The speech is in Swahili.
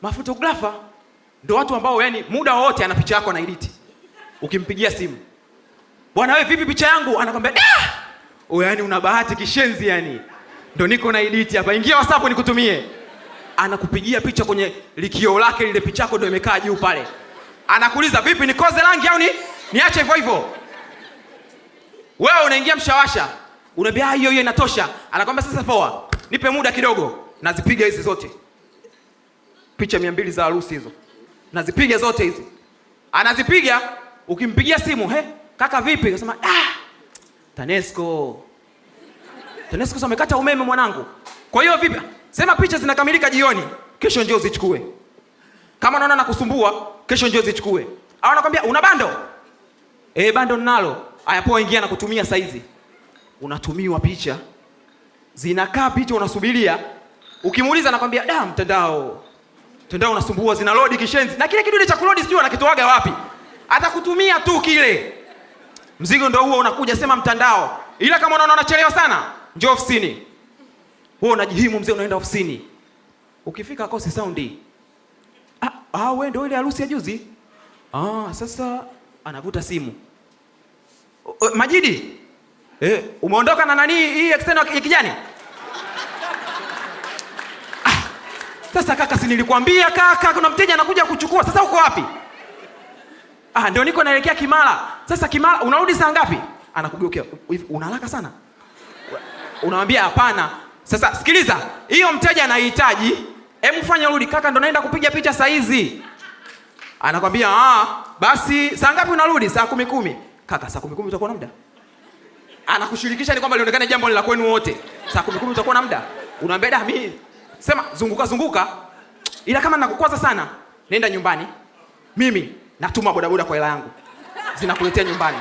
Mafotografa ndio watu ambao yani muda wote ana picha yako na edit. Ukimpigia simu, bwana wewe vipi picha yangu? Anakwambia yani una bahati kishenzi yani. Ndio niko na edit hapa. Ingia WhatsApp nikutumie. Anakupigia picha kwenye likio lake, lile picha yako ndio imekaa juu pale. Anakuuliza vipi, nikoze rangi au niache hivyo hivyo? Wewe unaingia mshawasha, unaambia hiyo inatosha. Anakwambia sasa poa, nipe muda kidogo. Nazipiga hizi zote. Picha 200 za harusi hizo. Nazipiga zote hizi. Anazipiga, ukimpigia simu, kaka vipi? Akasema TANESCO wamekata umeme mwanangu. Kwa hiyo vipi? Sema picha zinakamilika jioni. Kesho njoo uzichukue. Kama unaona nakusumbua, kesho njoo uzichukue. Au anakuambia una bando? Bando ninalo. Haya poa, ingia na kutumia saizi. Unatumiwa picha. Zinakaa picha unasubiria. Ukimuuliza anakuambia mtandao unasumbua, zina load kishenzi. Na kile kidude cha kuload sio anakitoaga wapi? Atakutumia tu kile. Mzigo ndio huo unakuja, sema mtandao. Ila kama unaona unachelewa sana, njoo ofisini. Wewe unajihimu mzee, unaenda ofisini. Ukifika kosi soundi. Wewe ndio ile harusi ya juzi? Sasa anavuta simu. Majidi? Umeondoka na nani hii external ya kijani? Sasa kaka, si nilikwambia kaka kuna mteja anakuja kuchukua. Sasa uko wapi? Ndio niko naelekea Kimara. Sasa Kimara unarudi saa ngapi? Anakugeukia. Una haraka sana? Unamwambia hapana. Sasa sikiliza, hiyo mteja anahitaji, hebu fanya rudi kaka, ndo naenda kupiga picha saa hizi. Anakwambia basi saa ngapi unarudi? Saa 10. Kaka, saa 10 utakuwa na muda? Anakushirikisha ni kwamba lionekane jambo la kwenu wote. Saa 10 utakuwa na muda? Unaambia mimi sema zunguka. Ila kama nakukwaza sana, nenda nyumbani. Mimi natuma bodaboda kwa hela yangu. Zinakuletea nyumbani.